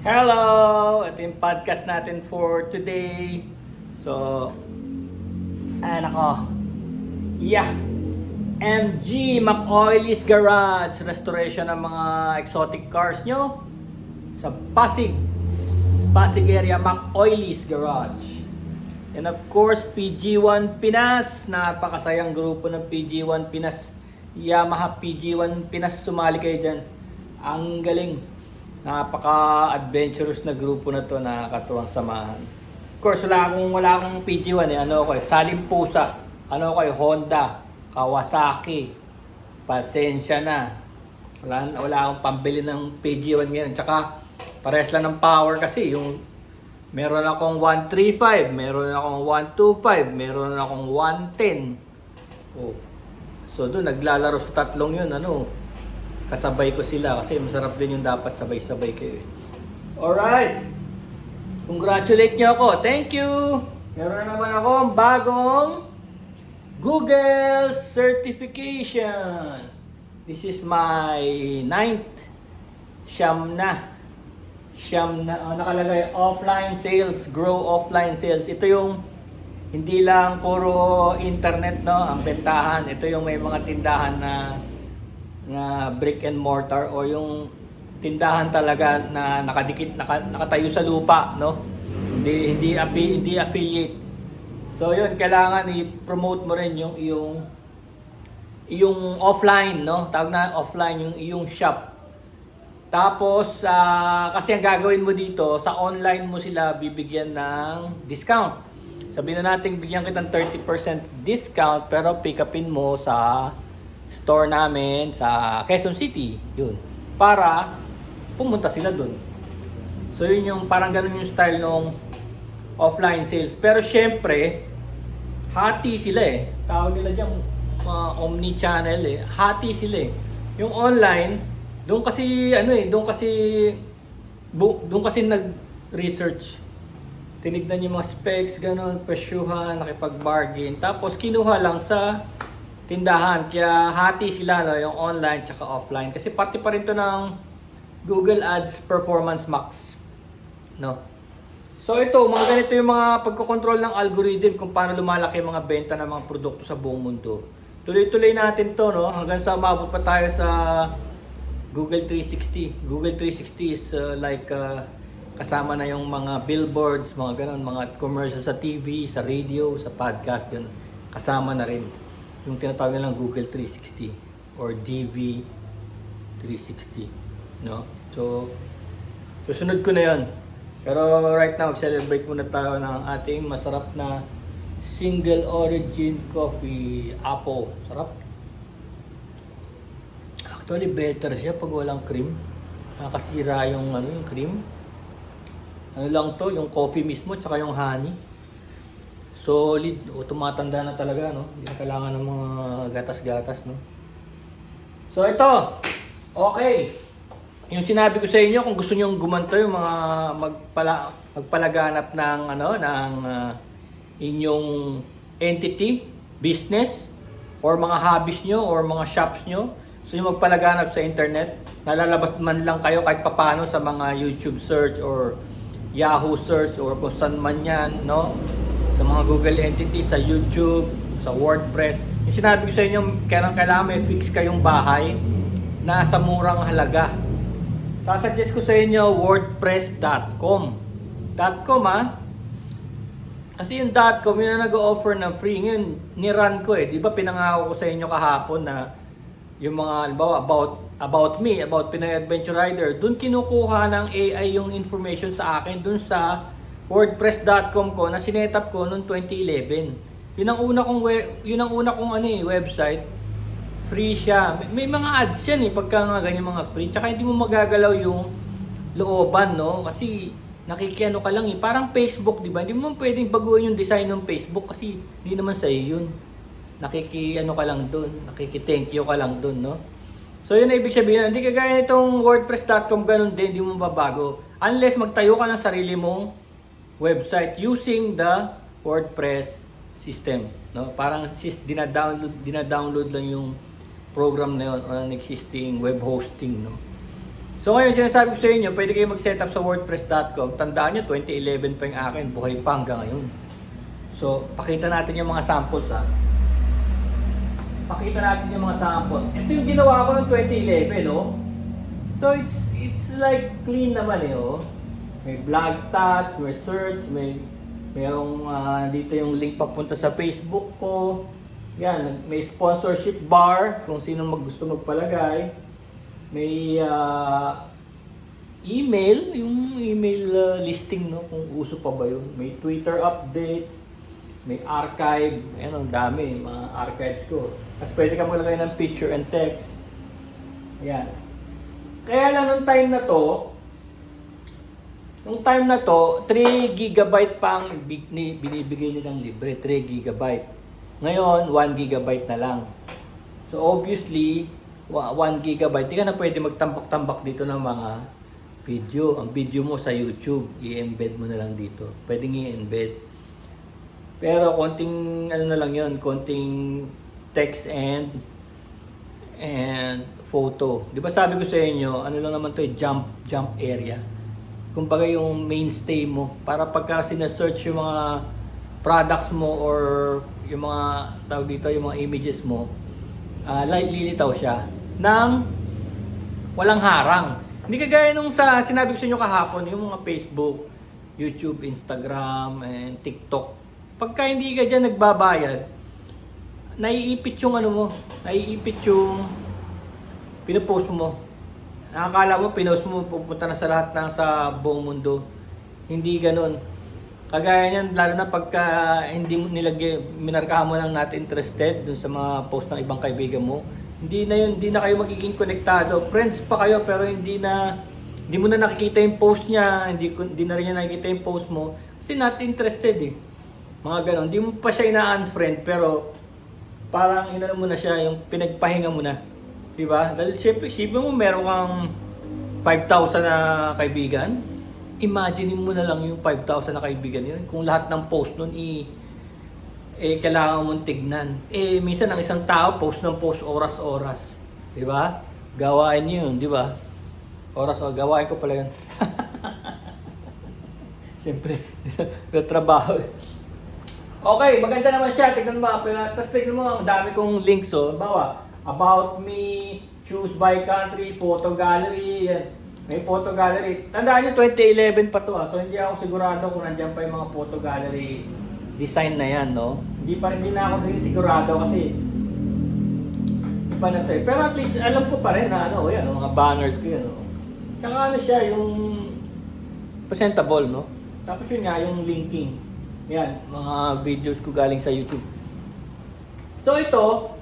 Hello! Ito yung podcast natin for today. So, Yeah! MG McOiley's Garage. Restoration ng mga exotic cars nyo sa Pasig area, McOiley's Garage. And of course, PG1 Pinas. Napakasayang grupo ng PG1 Pinas. Yamaha PG1 Pinas, sumali kayo dyan. Ang galing. Napaka-adventurous na grupo na to, nakakatuwang samahan. Of course, wala akong PG1 eh. Salim Pusa. Honda, Kawasaki. Pasensya na. Wala akong pambili ng PG1 ngayon. Tsaka, parehas lang ng power kasi. Meron akong 135, meron akong 125, meron akong 110. Oh. So, doon, naglalaro sa tatlong yun, kasabay ko sila kasi masarap din yung dapat sabay-sabay kayo. Alright! Congratulate nyo ako. Thank you! Meron na naman ako ang bagong Google certification. This is my 9th. Siyam na. Nakalagay offline sales, grow offline sales. Ito yung hindi lang puro internet, ang bentahan. Ito yung may mga tindahan na brick and mortar o yung tindahan talaga na nakatayo sa lupa, Hindi affiliate. So yun, kailangan i-promote mo rin yung offline, Tawag na offline yung shop. Tapos kasi ang gagawin mo dito, sa online mo sila bibigyan ng discount. Sabihin na natin bigyan kitang 30% discount pero pick upin mo sa store namin sa Quezon City, yun. Para pumunta sila dun. So yun yung parang ganun yung style ng offline sales. Pero syempre, hati sila eh. Tawag nila diyan omni-channel eh. Hati sila eh. Yung online, doon kasi nag-research. Tinignan yung mga specs, ganun, presyuhan, nakipag-bargain. Tapos kinuha lang sa tindahan. Kaya hati sila, yung online tsaka offline. Kasi parte pa rin to ng Google Ads Performance Max. So ito, mga ganito yung mga pagkocontrol ng algorithm kung paano lumalaki yung mga benta ng mga produkto sa buong mundo. Tuloy-tuloy natin to, hanggang sa umabot pa tayo sa Google 360. Google 360 is kasama na yung mga billboards, mga ganun, mga commercials sa TV, sa radio, sa podcast, yun. Kasama na rin yung tinatawag nilang Google 360 or DV 360, So, susunod ko na yun. Pero right now, celebrate muna tayo ng ating masarap na single origin coffee apple. Sarap. Actually, better siya pag walang cream. Nakasira yung cream. Lang to, yung coffee mismo, tsaka yung honey. Solid, tumatanda na talaga, Hindi na kailangan ng mga gatas-gatas, So ito, okay. Yung sinabi ko sa inyo, kung gusto niyo gumanto yung mga magpalaganap ng inyong entity, business, or mga hobbies nyo, or mga shops nyo. So yung magpalaganap sa internet, nalalabas man lang kayo kahit papano sa mga YouTube search or Yahoo search or kung saan man yan, sa mga Google entity, sa YouTube, sa WordPress. Yung sinabi ko sa inyo, kailangan may fix kayong bahay na sa murang halaga. Sasuggest ko sa inyo, wordpress.com. Kasi yung .com, yun na nag-offer ng free. Ngayon, nirun ko eh. Di ba pinangako ko sa inyo kahapon na yung mga, halimbawa, about me, about Pinoy Adventure Rider, dun kinukuha ng AI yung information sa akin, dun sa wordpress.com ko na sinetup ko noong 2011. Yun ang una kong website. Free siya. May mga ads yan pagka nga ganyan mga free. Tsaka hindi mo magagalaw yung looban, Kasi nakikiano ka lang Parang Facebook, di ba? Hindi mo pwedeng baguhin yung design ng Facebook kasi hindi naman sa'yo yun. Nakikiano ka lang dun. Nakiki-thank you ka lang dun, So yun na ibig sabihin. Hindi kagaya nitong wordpress.com, ganun din, hindi mo mababago. Unless magtayo ka ng sarili mong website using the WordPress system, Parang dina-download lang yung program na yun on existing web hosting, So ngayon, sinasabi ko sa inyo, pwede kayo mag-setup sa wordpress.com. Tandaan nyo, 2011 pa yung akin, buhay pa hanggang ngayon. So, pakita natin yung mga samples ha. Pakita natin yung mga samples. Ito yung ginawa ko noong 2011, no? So, it's like clean naman eh, oh. May blog stats, may search, mayroong dito yung link papunta sa Facebook ko. Yan, may sponsorship bar kung sino gusto magpalagay. May email, yung email listing, no, kung uso pa ba yun. May Twitter updates, may archive, ayan, ang dami, mga archives ko. Tapos pwede ka maglagay ng picture and text. Ayan. Kaya lang nung time na to, 3 gigabyte pa ang binibigay nilang libre, 3 gigabyte. Ngayon, 1 gigabyte na lang. So obviously, 1 gigabyte, di ka na pwede magtambak-tambak dito ng mga video. Ang video mo sa YouTube, i-embed mo na lang dito. Pwedeng i-embed. Pero konting ano na lang yun, konting text and photo. Di ba sabi ko sa inyo, ano lang naman to, jump area. Kumbaga yung mainstay mo, para pagka sinesearch yung mga products mo or yung mga tawag dito, yung mga images mo, lilitaw siya ng walang harang. Hindi kagaya nung sa sinabi ko sa inyo kahapon, yung mga Facebook, YouTube, Instagram, and TikTok. Pagka hindi ka dyan nagbabayad, naiipit yung ano mo, naiipit yung pinupost mo. Nakakala mo, pinost mo, pupunta na sa lahat ng sa buong mundo. Hindi ganun. Kagaya niyan, lalo na pagka hindi mo minarkahan mo lang not interested dun sa mga post ng ibang kaibigan mo, hindi na kayo magiging konektado. Friends pa kayo pero hindi mo na nakikita yung post niya, hindi na rin niya nakikita yung post mo kasi not interested eh. Mga ganun. Hindi mo pa siya ina-unfriend pero parang inano mo na siya, yung pinagpahinga mo na. Diba? Dahil syempre, isipin mo meron kang 5,000 na kaibigan. Imagine mo na lang yung 5,000 na kaibigan yun. Kung lahat ng post nun kailangan mong tignan. Minsan ang isang tao post ng post oras-oras. Diba? Gawain yun, diba? Gawain ko pala yun. Siyempre, trabaho eh. Okay, maganda naman siya. Tignan mo. Tapos tignan mo, ang dami kong links. Oh. Bawa, About Me, Choose by Country, Photo Gallery, yan. May Photo Gallery. Tandaan nyo, 2011 pa to So hindi ako sigurado kung nandiyan pa yung mga Photo Gallery design na yan, no? Hindi na ako sigurado kasi iba na to eh. Pero at least alam ko pa rin na yan, mga banners ko yan, no? Tsaka ano siya, yung presentable, no? Tapos yun nga, yung linking. Yan, mga videos ko galing sa YouTube. So ito,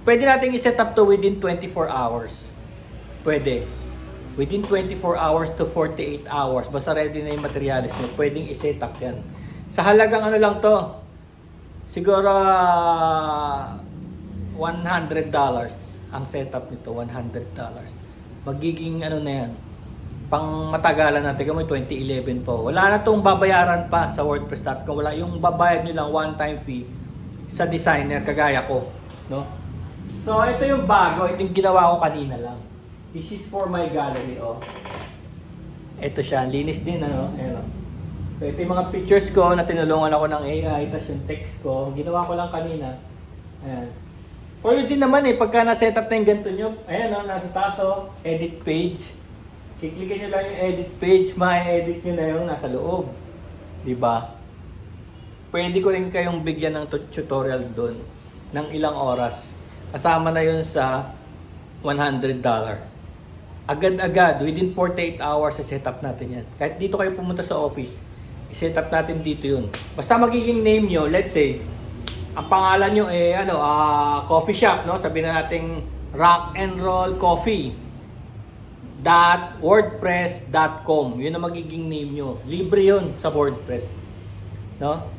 pwede natin i-set up to within 24 hours. Pwede. Within 24 hours to 48 hours. Basta ready na yung materials mo, pwedeng i-set up yan. Sa halagang ano lang to, siguro $100 ang setup nito, $100. Magiging ano na yan, pang matagalan natin, kamo 2011 po. Wala na tong babayaran pa sa wordpress.com. Wala yung babayad nyo lang one-time fee sa designer kagaya ko, no? So, ito yung bago. Ito yung ginawa ko kanina lang. This is for my gallery, oh. Ito siya. Linis din, ano? Ayan, oh. So, ito yung mga pictures ko na tinulungan ako ng AI. Tapos yung text ko. Ginawa ko lang kanina. Ayan. Pwede din naman eh. Pagka na-set up na yung ganito nyo. Ayan, oh. Nasa taas, oh. Edit page. Kiklikin nyo lang yung edit page. Ma-edit nyo na yung nasa loob. Diba? Pwede ko rin kayong bigyan ng tutorial doon ng ilang oras. Kasama na yun sa $100. Agad-agad, within 48 hours, set up natin yan. Kahit dito kayo pumunta sa office, i-set up natin dito yun. Basta magiging name nyo, let's say, ang pangalan nyo coffee shop, no? Sabihin na natin Rock and Roll Coffee .wordpress.com. Yun ang magiging name nyo. Libre yun sa WordPress. No?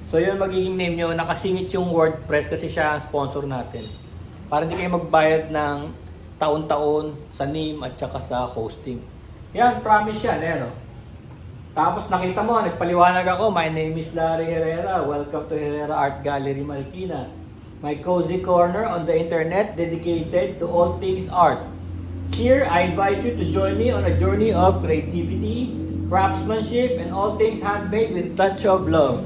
So yun magiging name nyo. Nakasingit yung WordPress kasi siya ang sponsor natin. Para hindi kayo magbayad ng taon-taon sa name at saka sa hosting. Yan, promise yan. Ayan, oh. Tapos nakita mo, nagpaliwanag ako. My name is Larry Herrera. Welcome to Herrera Art Gallery Marikina. My cozy corner on the internet dedicated to all things art. Here, I invite you to join me on a journey of creativity, craftsmanship, and all things handmade with touch of love.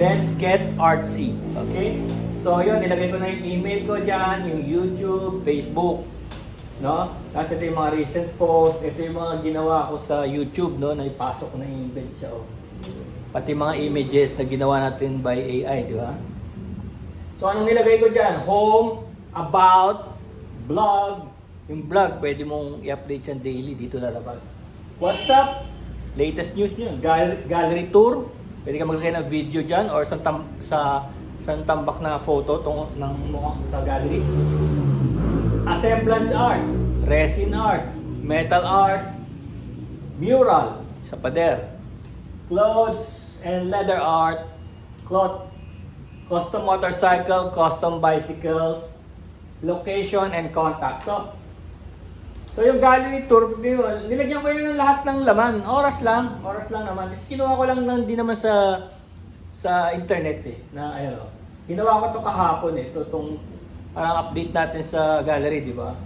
Let's get artsy. Okay? So, yun, nilagay ko na yung email ko dyan, yung YouTube, Facebook. No? Tapos ito yung mga recent post, ito yung mga ginawa ko sa YouTube, no? Na ipasok ko na yung embed siya, oh. Pati mga images na ginawa natin by AI, di ba? So, anong nilagay ko dyan? Home, about, blog. Yung blog, pwede mong i-update yan daily, dito lalabas. WhatsApp, latest news nyo. Gallery tour, pwede ka maglagay ng video dyan or sa tambak na photo ng mukhang sa gallery. Assemblance art, resin art, metal art, mural sa pader, clothes and leather art, cloth, custom motorcycle, custom bicycles, location and contact. So yung gallery tour, nilagyan ko yun ng lahat ng laman. Oras lang naman. Kasi kinuha ko lang di naman sa internet eh. Na ayun oh. Ginawa ko to kahapon eh. Itong parang update natin sa gallery, di ba?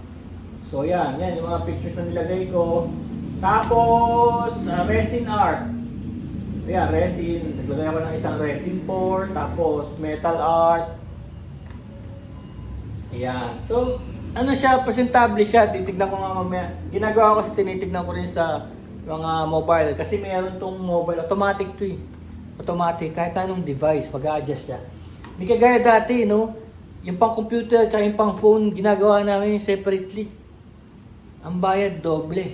So yan yung mga pictures na nilagay ko. Tapos resin art. Ayan, resin. Naglagay ako ng isang resin pour. Tapos metal art. Ayan. So ano siya, presentable siya. Titignan ko nga mamaya. Ginagawa ko kasi tinitignan ko rin sa mga mobile. Kasi mayroon tong mobile. Automatic to eh. Automatic. Kahit anong device, mag-a-adjust siya. Hindi kagaya dati, no? Yung pang computer tsaka yung pang phone, ginagawa namin separately. Ang bayad, doble.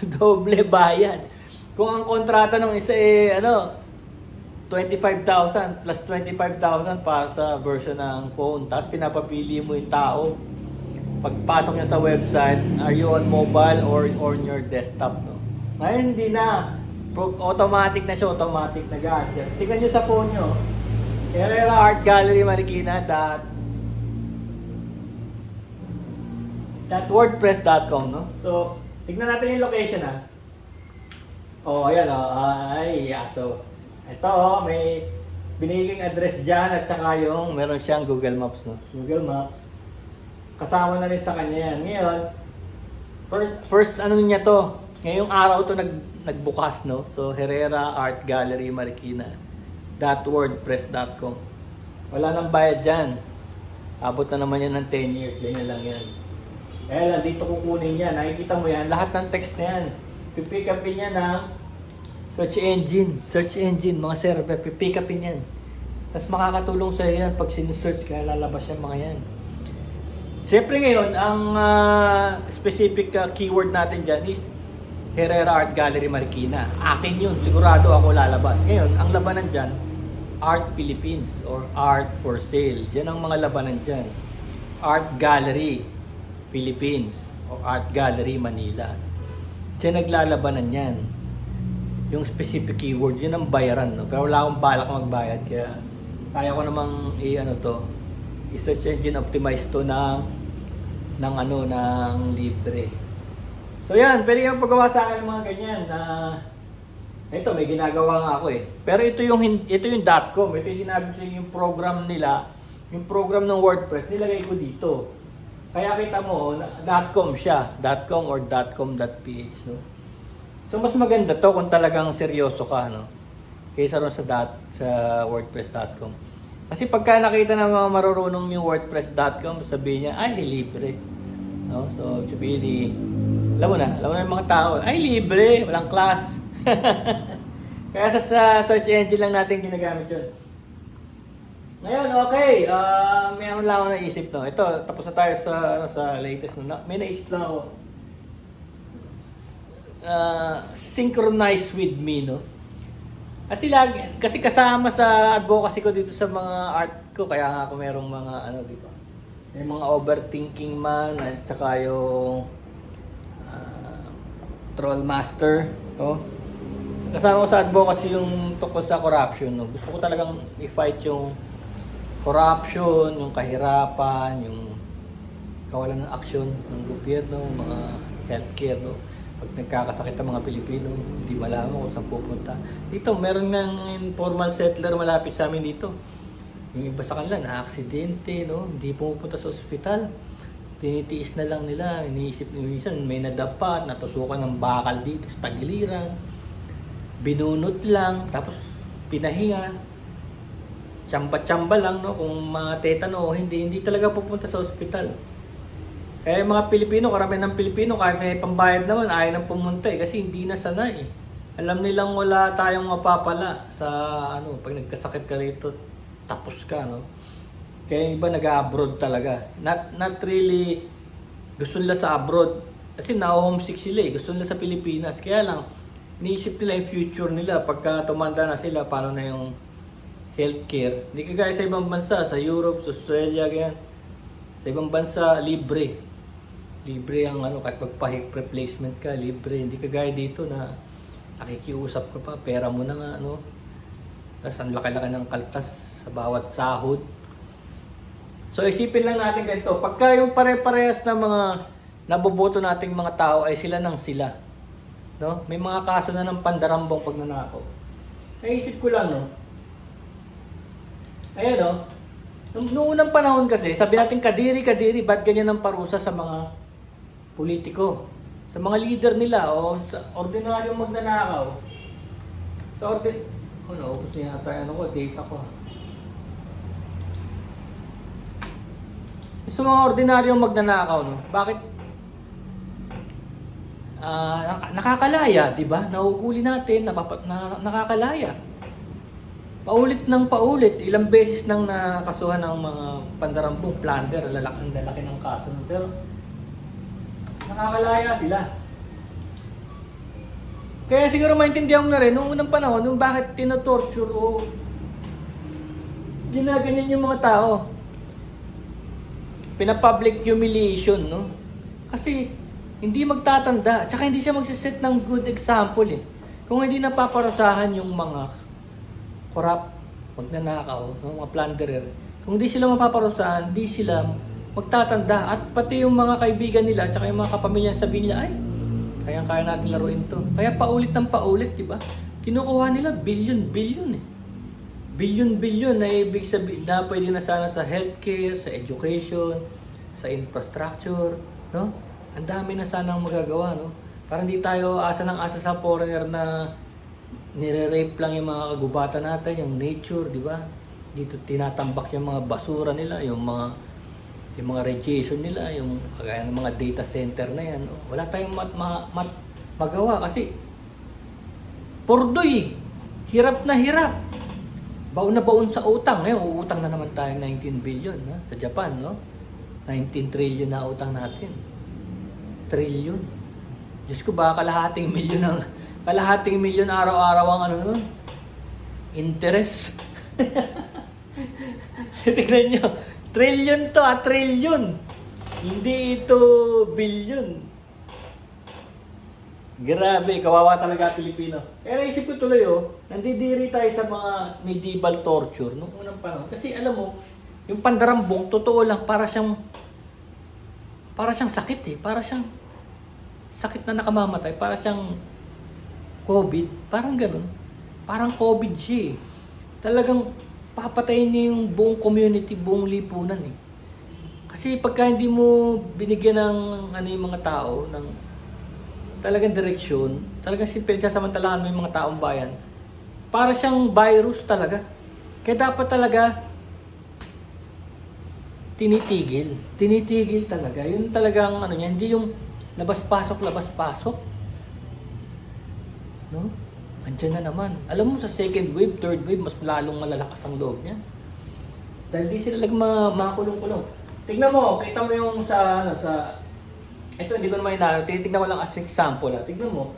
Doble bayad. Kung ang kontrata ng isa eh, 25,000 plus 25,000 para sa version ng phone. Tapos pinapapili mo yung tao. Pagpasok niya sa website, are you on mobile or on your desktop, no? Ngayon hindi na. Automatic na siya, automatic nag-adjust. Tingnan niyo sa phone niyo. Herrera Art Gallery Marikina .wordpress.com, no? So, tignan natin yung location, ha. Oh, ayan, oh. So, ito, may biniging address dyan at saka yung meron siyang Google Maps, no? Google Maps. Kasama na rin sa kanya yan. Ngayon, first ano niya to, ngayong araw to nagbukas, no? So, Herrera Art Gallery Marikina .wordpress.com. Wala nang bayad dyan. Abot na naman yan ng 10 years. Ganyan lang yan. Kaya lang, dito kukunin yan. Nakikita mo yan. Lahat ng text na yan. Pipick upin yan ng search engine. Search engine. Mga server. Pipick upin yan. Tapos makakatulong sa yan pag sinesearch kaya lalabas yung mga yan. Siyempre ngayon, ang specific keyword natin dyan is Herrera Art Gallery Marikina. Akin yun, sigurado ako lalabas. Ngayon, ang labanan dyan, Art Philippines or Art for Sale. Yan ang mga labanan dyan. Art Gallery Philippines or Art Gallery Manila. Diyan naglalabanan yan. Yung specific keyword, yun ang bayaran. No? Pero wala akong balak magbayad. Kaya ko namang i-search engine optimize to ng libre. So yan, pwede kang paggawa sa akin ng mga ganyan na ito may ginagawa nga ako eh. Pero ito yung .com, ito yung sinabi sa yung program nila, yung program ng WordPress nilagay ko dito. Kaya kita mo .com siya, .com or .com.ph, no. So mas maganda to kung talagang seryoso ka, no. Kaysa ron sa wordpress.com. Kasi pagka nakita ng mga marurunong yung wordpress.com, sabihin niya, ay, libre. No? So, sabihin alam mo na yung mga tao, ay, libre, walang class. Kaya sa search engine lang natin ginagamit yun. Ngayon, okay, meron lang ako naisip, no? Ito, tapos na tayo sa latest, no? May naisip lang ako. Synchronize with me, no? Kasi kasama sa advocacy ko dito sa mga art ko, kaya nga ako merong mga dito. May mga overthinking man at saka yung troll master, no? Kasama ko sa advocacy yung tungkol sa corruption, no? Gusto ko talagang i-fight yung corruption, yung kahirapan, yung kawalan ng aksyon ng gobyerno, mga healthcare, no? Pag nagkakasakit ang mga Pilipino, hindi malaman kung saan pupunta. Dito, meron ng informal settler malapit sa amin dito. Yung iba sa kanila, na-aksidente, no? Hindi pumupunta sa ospital. tinitiis na lang nila. Iniisip nyo minsan, may nadapat, natusukan ng bakal dito sa tagiliran. Binunot lang, tapos pinahinga. Tsamba-tsamba lang, no? Kung matetano o hindi, hindi talaga pupunta sa ospital. Kaya yung mga Pilipino, karamihan ng Pilipino, kahit may pambayad naman, ayaw nang pumunta kasi hindi na sanay. Alam nilang wala tayong mapapala sa pag nagkasakit ka rito, tapos ka, no? Kaya yung iba nag-abroad talaga. Not really gusto nila sa abroad. Kasi na-homesick sila eh. Gusto nila sa Pilipinas. Kaya lang, iniisip nila yung future nila. Pagka tumanda na sila, paano na yung healthcare. Hindi kagaya sa ibang bansa, sa Europe, sa Australia, ganyan. Sa ibang bansa, libre. Libre ang kahit magpa-hip replacement ka, libre. Hindi kagaya dito na nakikiusap ka pa, pera mo na nga, Tapos ang laki-laki ng kaltas sa bawat sahod. So isipin lang natin ganito, pagka yung pare-parehas na mga naboboto nating mga tao ay sila ng sila. No? May mga kaso na ng pandarambong pagnanakaw. Naisip ko lang, no? Ayan, no? Noong unang panahon kasi, sabi natin kadiri-kadiri, ba't ganyan ang parusa sa mga politiko? Sa mga leader nila o sa ordinaryong magnanakaw. Naubos niya yata data ko. Sa mga ordinaryong magnanakaw, no? Bakit? Nakakalaya, di ba? Nahuhuli natin, nakakalaya. Paulit ng paulit, ilang beses nang nakasuhan ng mga pandarambong plunder, ang lalaki ng kaso. Pero, nakakalaya sila. Kaya siguro maintindihan mo na rin, noong unang panahon, nung bakit tinotorture o ginaganyan yung mga tao. Pina-public humiliation, no? Kasi hindi magtatanda, tsaka hindi siya magsiset ng good example eh. Kung hindi napaparusahan yung mga corrupt, magnanakaw, mga plunderer, kung hindi sila mapaparusahan, hindi sila magtatanda. At pati yung mga kaibigan nila, tsaka yung mga kapamilya sabihin nila, ay, kaya natin laruin to. Kaya paulit ng paulit, di ba? Kinukuha nila billion eh. Billion na ibig sabihin na pwede na sana sa healthcare, sa education, sa infrastructure, no? Ang dami na sanang magagawa, no? Para hindi tayo asa ng asa sa foreigner na nire-rape lang yung mga kagubatan natin, yung nature, di ba? Dito tinatambak yung mga basura nila, yung mga radiation nila, yung kagaya ng mga data center na yan, no? Wala tayong magawa kasi purdoy, hirap na hirap. Baon na baon sa utang. Ngayon, uutang na naman tayo 19 billion sa Japan, no? 19 trillion na utang natin. Trillion. Diyos ko, baka kalahating milyon araw-araw ang interest. Tignan nyo, trillion to, trillion. Hindi ito billion. Grabe, kawawa talaga Pilipino. Kaya naisip ko tuloy, nandidiri tayo sa mga medieval torture noong unang panahon. Kasi alam mo, yung pandarambong, totoo lang, para siyang sakit eh. Para siyang sakit na nakamamatay. Para siyang COVID. Parang ganun. Parang COVID siya eh. Talagang papatayin niya yung buong community, buong lipunan eh. Kasi pagka hindi mo binigyan ng yung mga tao, ng talagang direksyon, talagang pinagsasamantalahan mo yung mga taong bayan, para siyang virus talaga. Kaya dapat talaga tinitigil talaga. Yun talagang hindi yung labas-pasok. No? Andiyan na naman. Alam mo sa second wave, third wave, mas lalong malalakas ang loob niya. Dahil di sila makulong-kulong. Tignan mo, kita mo yung ito, hindi ko naman titignan ko lang as example. Tignan mo.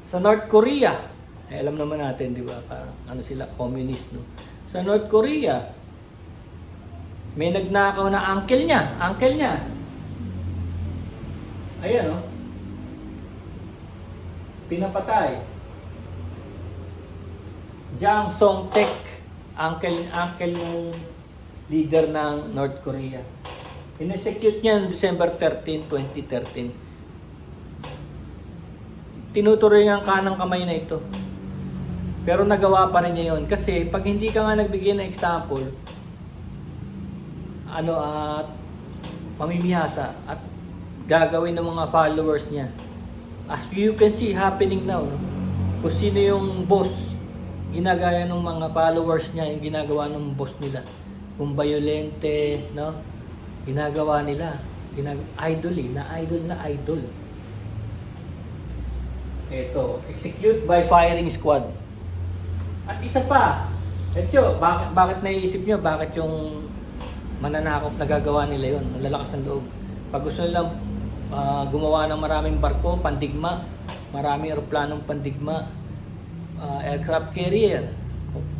Sa North Korea, alam naman natin, di ba? Sila, communist, no? Sa North Korea, may nagnakaw na uncle niya. Ayan, no? Pinapatay. Jang Song-taek, uncle yung leader ng North Korea. In-execute niya noong December 13, 2013. Tinutuloy ang kanang kamay na ito. Pero nagawa pa rin niya yun. Kasi pag hindi ka nga nagbigay ng example, at mamimihasa at gagawin ng mga followers niya. As you can see happening now, no? Kung sino yung boss, ginagaya ng mga followers niya, yung ginagawa ng boss nila. Kung violente, no? Ginagawa nila. Idol na idol. Ito, execute by firing squad. At isa pa, ito, bakit naiisip nyo, bakit yung mananakop nagagawa nila yun, ang lalakas ng loob. Pag gusto nilang gumawa ng maraming barko, pandigma, maraming aeroplanong pandigma, aircraft carrier,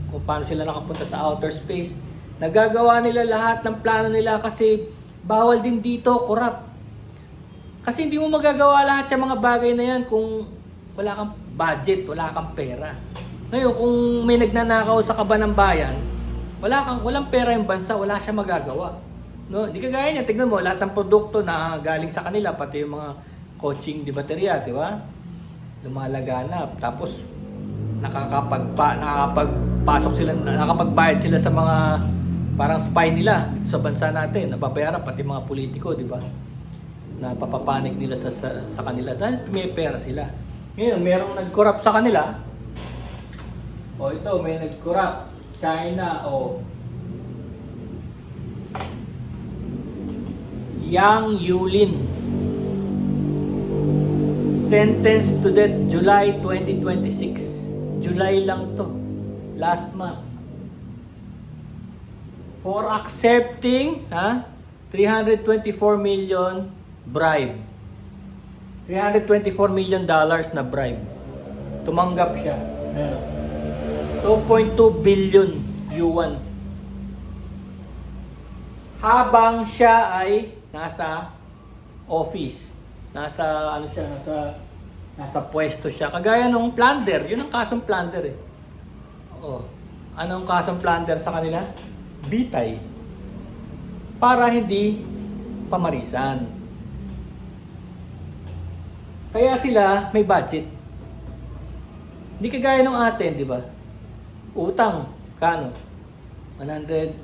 kung paano sila nakapunta sa outer space, nagagawa nila lahat ng plano nila kasi bawal din dito, corrupt. Kasi hindi mo magagawa lahat yung mga bagay na yan kung wala kang budget, wala kang pera. Ngayon, kung may nagnanakaw sa kaba ng bayan, walang pera yung bansa, wala siya magagawa. No, di kagaya niya, tignan mo, lahat ng produkto na galing sa kanila, pati yung mga coaching di baterya, di ba? Lumalaganap. Tapos, nakakapagpasok sila, nakakapagbayad sila sa mga parang spy nila sa bansa natin. Nababayaran pati mga politiko, di ba? Napapapanig nila sa kanila dahil may pera sila. Ngayon, merong nag-corrupt sa kanila. O ito, may nag-corrupt. China, Yang Yulin, sentenced to death July 2026. July lang to, last month, for accepting 324 million bribe. $324 million na bribe. Tumanggap siya. 2.2 billion yuan. Habang siya ay nasa office, nasa pwesto siya. Kagaya nung plunder, yun ang kasong plunder eh. Oo. Anong kasong plunder sa kanila? Bitay. Para hindi pamarisan. Kaya sila may budget. Hindi kagaya nung atin, di ba? Utang, kano? 124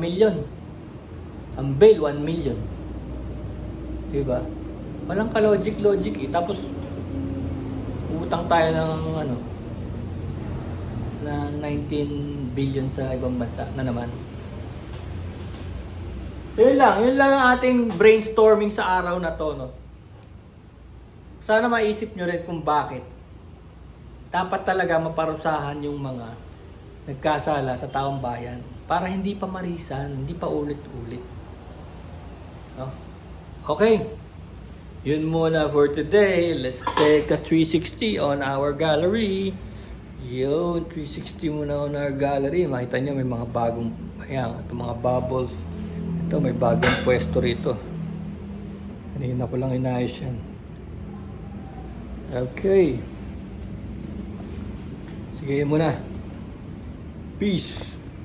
million. Ang bail, 1 million. Diba? Walang ka-logic eh. Tapos, utang tayo ng ng 19 billion sa ibang bansa na naman. So yun lang ang ating brainstorming sa araw na to, no? Sana maisip nyo rin kung bakit dapat talaga maparusahan yung mga nagkasala sa taong bayan para hindi pa marisan, hindi pa ulit-ulit. No? Okay. Yun muna for today. Let's take a 360 on our gallery. Yo, 360 muna on our gallery. Makita nyo may mga bagong, ito mga bubbles. Ito may bagong pwesto rito. Kanina ko lang inayos yan. Okay. Sige muna. Peace.